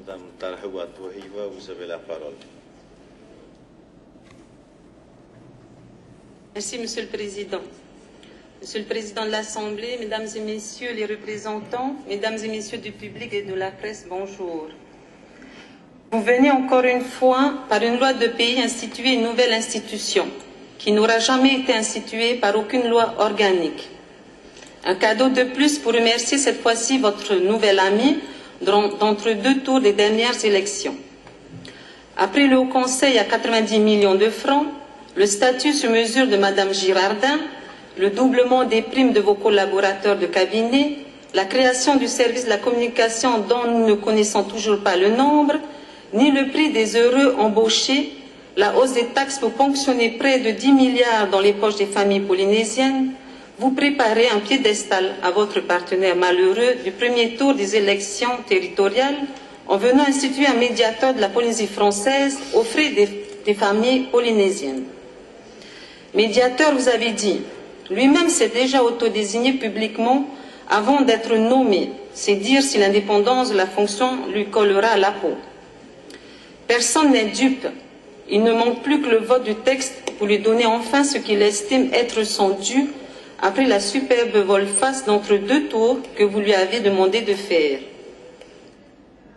Madame Talhawa Touhiwa, vous avez la parole. Merci, Monsieur le Président. Monsieur le Président de l'Assemblée, Mesdames et Messieurs les représentants, Mesdames et Messieurs du public et de la presse, bonjour. Vous venez encore une fois, par une loi de pays, instituer une nouvelle institution qui n'aura jamais été instituée par aucune loi organique. Un cadeau de plus pour remercier cette fois-ci votre nouvel ami d'entre deux tours des dernières élections. Après le Haut Conseil à 90 millions de francs, le statut sur mesure de Madame Girardin, le doublement des primes de vos collaborateurs de cabinet, la création du service de la communication dont nous ne connaissons toujours pas le nombre, ni le prix des heureux embauchés, la hausse des taxes pour ponctionner près de 10 milliards dans les poches des familles polynésiennes, vous préparez un piédestal à votre partenaire malheureux du premier tour des élections territoriales en venant instituer un médiateur de la Polynésie française aux frais des familles polynésiennes. Médiateur, vous avez dit, lui-même s'est déjà autodésigné publiquement avant d'être nommé. C'est dire si l'indépendance de la fonction lui collera à la peau. Personne n'est dupe. Il ne manque plus que le vote du texte pour lui donner enfin ce qu'il estime être son dû après la superbe volte-face d'entre deux tours que vous lui avez demandé de faire.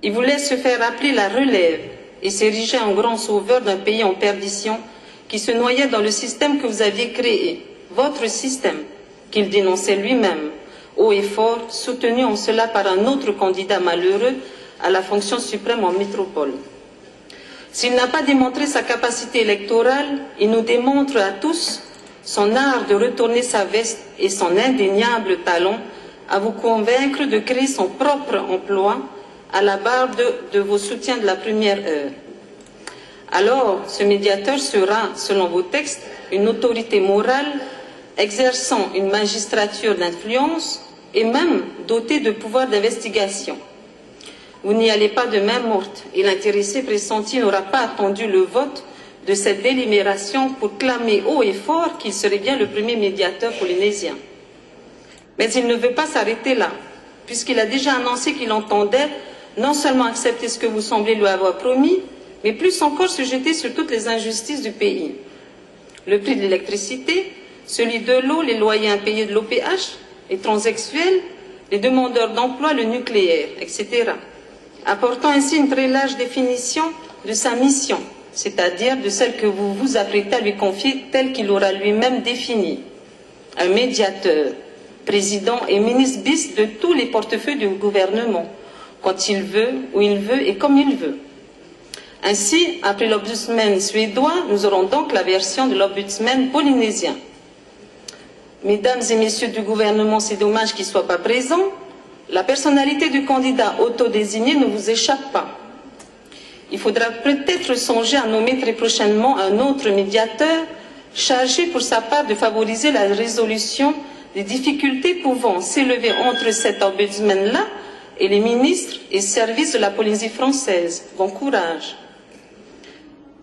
Il voulait se faire appeler la relève et s'ériger en grand sauveur d'un pays en perdition qui se noyait dans le système que vous aviez créé, votre système, qu'il dénonçait lui-même, haut et fort, soutenu en cela par un autre candidat malheureux à la fonction suprême en métropole. S'il n'a pas démontré sa capacité électorale, il nous démontre à tous son art de retourner sa veste et son indéniable talent à vous convaincre de créer son propre emploi à la barre de vos soutiens de la première heure. Alors, ce médiateur sera, selon vos textes, une autorité morale exerçant une magistrature d'influence et même doté de pouvoirs d'investigation. Vous n'y allez pas de main morte et l'intéressé pressenti n'aura pas attendu le vote de cette délibération pour clamer haut et fort qu'il serait bien le premier médiateur polynésien. Mais il ne veut pas s'arrêter là, puisqu'il a déjà annoncé qu'il entendait non seulement accepter ce que vous semblez lui avoir promis, mais plus encore se jeter sur toutes les injustices du pays. Le prix de l'électricité, celui de l'eau, les loyers impayés de l'OPH, les transsexuels, les demandeurs d'emploi, le nucléaire, etc. Apportant ainsi une très large définition de sa mission, c'est-à-dire de celle que vous vous apprêtez à lui confier telle qu'il aura lui-même définie. Un médiateur, président et ministre bis de tous les portefeuilles du gouvernement, quand il veut, où il veut et comme il veut. Ainsi, après l'ombudsman suédois, nous aurons donc la version de l'ombudsman polynésien. Mesdames et messieurs du gouvernement, c'est dommage qu'il ne soit pas présent. La personnalité du candidat autodésigné ne vous échappe pas. Il faudra peut-être songer à nommer très prochainement un autre médiateur chargé pour sa part de favoriser la résolution des difficultés pouvant s'élever entre cet ombudsman-là et les ministres et services de la Polynésie française. Bon courage.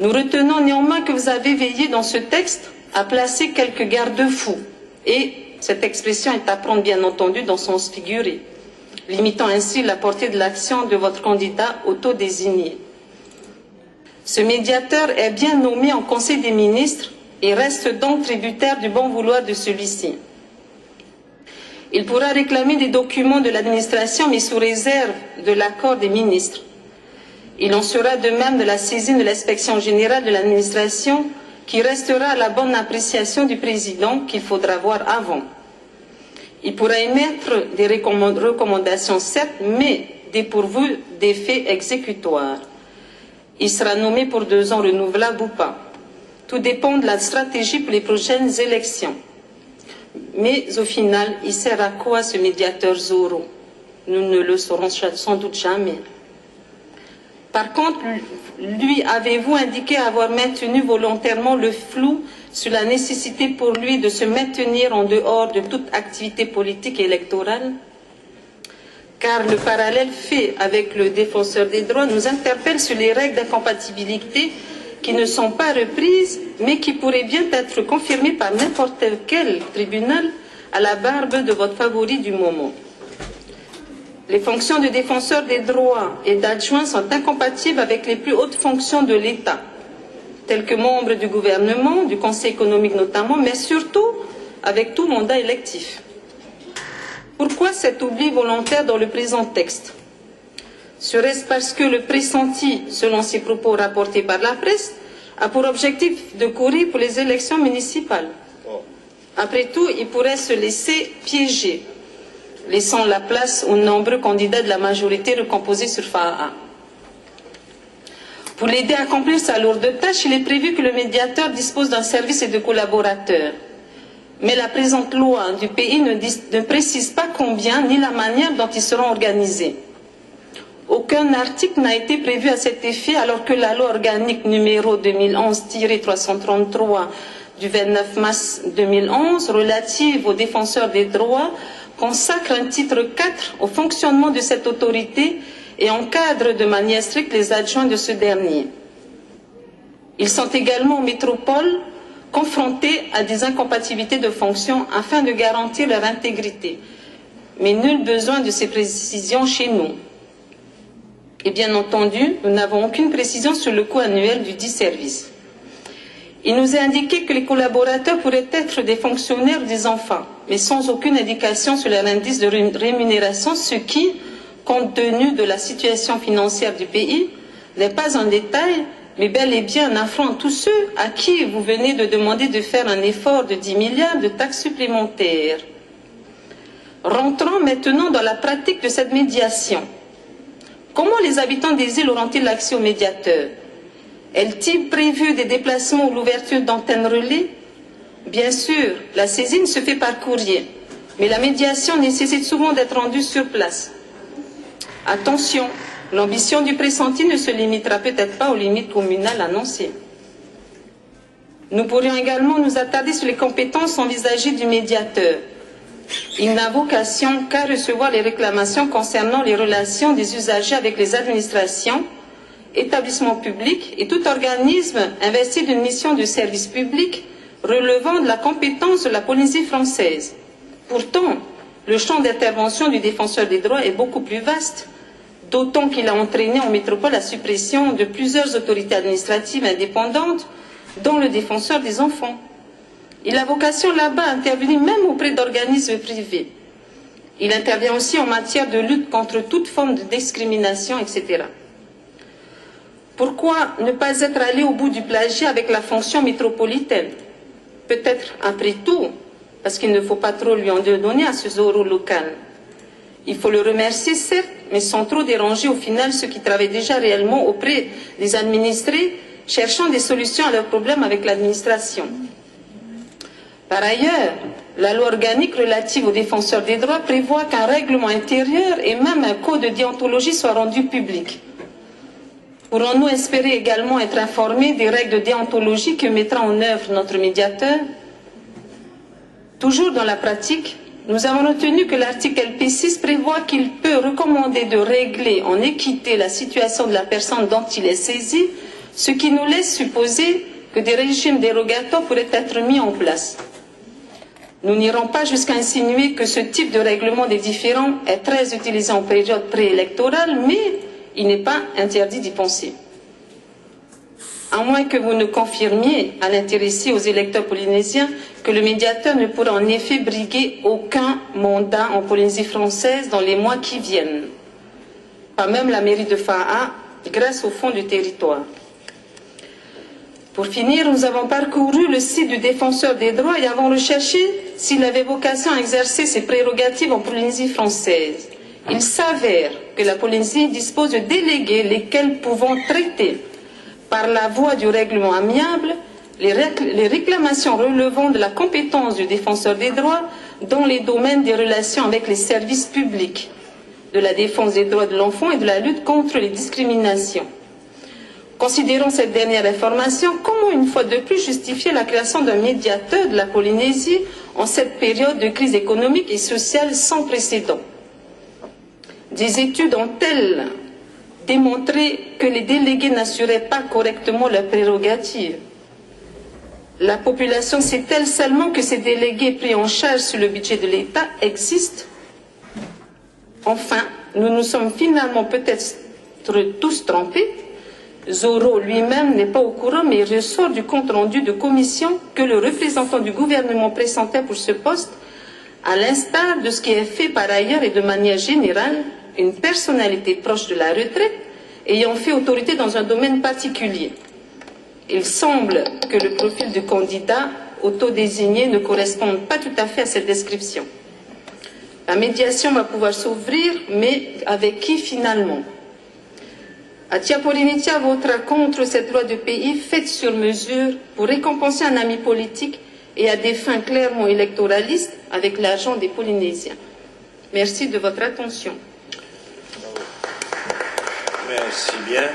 Nous retenons néanmoins que vous avez veillé dans ce texte à placer quelques garde-fous. Et cette expression est à prendre bien entendu dans son sens figuré, limitant ainsi la portée de l'action de votre candidat autodésigné. Ce médiateur est bien nommé en Conseil des ministres et reste donc tributaire du bon vouloir de celui-ci. Il pourra réclamer des documents de l'administration, mais sous réserve de l'accord des ministres. Il en sera de même de la saisine de l'inspection générale de l'administration, qui restera à la bonne appréciation du président qu'il faudra voir avant. Il pourra émettre des recommandations, certes, mais dépourvues d'effets exécutoires. Il sera nommé pour 2 ans renouvelables ou pas. Tout dépend de la stratégie pour les prochaines élections. Mais au final, il sert à quoi ce médiateur Zoro? Nous ne le saurons sans doute jamais. Par contre, lui, avez-vous indiqué avoir maintenu volontairement le flou sur la nécessité pour lui de se maintenir en dehors de toute activité politique et électorale? Car le parallèle fait avec le défenseur des droits nous interpelle sur les règles d'incompatibilité qui ne sont pas reprises, mais qui pourraient bien être confirmées par n'importe quel tribunal à la barbe de votre favori du moment. Les fonctions de défenseur des droits et d'adjoint sont incompatibles avec les plus hautes fonctions de l'État, telles que membre du gouvernement, du Conseil économique notamment, mais surtout avec tout mandat électif. Pourquoi cet oubli volontaire dans le présent texte? Serait-ce parce que le pressenti, selon ces propos rapportés par la presse, a pour objectif de courir pour les élections municipales? Après tout, il pourrait se laisser piéger, laissant la place aux nombreux candidats de la majorité recomposés sur FAA. Pour l'aider à accomplir sa lourde tâche, il est prévu que le médiateur dispose d'un service et de collaborateurs. Mais la présente loi du pays ne précise pas combien ni la manière dont ils seront organisés. Aucun article n'a été prévu à cet effet alors que la loi organique numéro 2011-333 du 29 mars 2011 relative aux défenseurs des droits consacre un titre 4 au fonctionnement de cette autorité et encadre de manière stricte les adjoints de ce dernier. Ils sont également en métropole confrontés à des incompatibilités de fonctions afin de garantir leur intégrité. Mais nul besoin de ces précisions chez nous. Et bien entendu, nous n'avons aucune précision sur le coût annuel du dit service. Il nous est indiqué que les collaborateurs pourraient être des fonctionnaires ou des enfants, mais sans aucune indication sur leur indice de rémunération, ce qui, compte tenu de la situation financière du pays, n'est pas un détail, mais bel et bien un affront à tous ceux à qui vous venez de demander de faire un effort de 10 milliards de taxes supplémentaires. Rentrons maintenant dans la pratique de cette médiation. Comment les habitants des îles auront-ils accès aux médiateurs? Est-il prévu des déplacements ou l'ouverture d'antennes relais? Bien sûr, la saisine se fait par courrier, mais la médiation nécessite souvent d'être rendue sur place. Attention, l'ambition du pressenti ne se limitera peut-être pas aux limites communales annoncées. Nous pourrions également nous attarder sur les compétences envisagées du médiateur. Il n'a vocation qu'à recevoir les réclamations concernant les relations des usagers avec les administrations, établissements publics et tout organisme investi d'une mission de service public relevant de la compétence de la Polynésie française. Pourtant, le champ d'intervention du défenseur des droits est beaucoup plus vaste, d'autant qu'il a entraîné en métropole la suppression de plusieurs autorités administratives indépendantes, dont le défenseur des enfants. Il a vocation là-bas à intervenir même auprès d'organismes privés. Il intervient aussi en matière de lutte contre toute forme de discrimination, etc. Pourquoi ne pas être allé au bout du plagiat avec la fonction métropolitaine? Peut-être après tout, parce qu'il ne faut pas trop lui en donner à ce Zoro local. Il faut le remercier, certes, mais sans trop déranger au final ceux qui travaillent déjà réellement auprès des administrés, cherchant des solutions à leurs problèmes avec l'administration. Par ailleurs, la loi organique relative aux défenseurs des droits prévoit qu'un règlement intérieur et même un code de déontologie soient rendus publics. Pourrons-nous espérer également être informés des règles de déontologie que mettra en œuvre notre médiateur? Toujours dans la pratique, nous avons retenu que l'article LP6 prévoit qu'il peut recommander de régler en équité la situation de la personne dont il est saisi, ce qui nous laisse supposer que des régimes dérogatoires pourraient être mis en place. Nous n'irons pas jusqu'à insinuer que ce type de règlement des différends est très utilisé en période préélectorale, mais il n'est pas interdit d'y penser. À moins que vous ne confirmiez à l'intéressé aux électeurs polynésiens que le médiateur ne pourra en effet briguer aucun mandat en Polynésie française dans les mois qui viennent. Pas même la mairie de FAA, grâce au fonds du territoire. Pour finir, nous avons parcouru le site du défenseur des droits et avons recherché s'il avait vocation à exercer ses prérogatives en Polynésie française. Il s'avère que la Polynésie dispose de délégués lesquels pouvons traiter par la voie du règlement amiable les réclamations relevant de la compétence du défenseur des droits dans les domaines des relations avec les services publics, de la défense des droits de l'enfant et de la lutte contre les discriminations. Considérons cette dernière information, comment une fois de plus justifier la création d'un médiateur de la Polynésie en cette période de crise économique et sociale sans précédent? Des études ont-elles démontré que les délégués n'assuraient pas correctement leurs prérogatives? La population sait-elle seulement que ces délégués pris en charge sur le budget de l'État existent? Enfin, nous nous sommes finalement peut-être tous trompés. Zoro lui-même n'est pas au courant, mais il ressort du compte-rendu de commission que le représentant du gouvernement pressentait pour ce poste, à l'instar de ce qui est fait par ailleurs et de manière générale, une personnalité proche de la retraite, ayant fait autorité dans un domaine particulier. Il semble que le profil du candidat autodésigné ne corresponde pas tout à fait à cette description. La médiation va pouvoir s'ouvrir, mais avec qui finalement? Atia votera contre cette loi de pays faite sur mesure pour récompenser un ami politique et à des fins clairement électoralistes avec l'argent des Polynésiens. Merci de votre attention. Merci bien.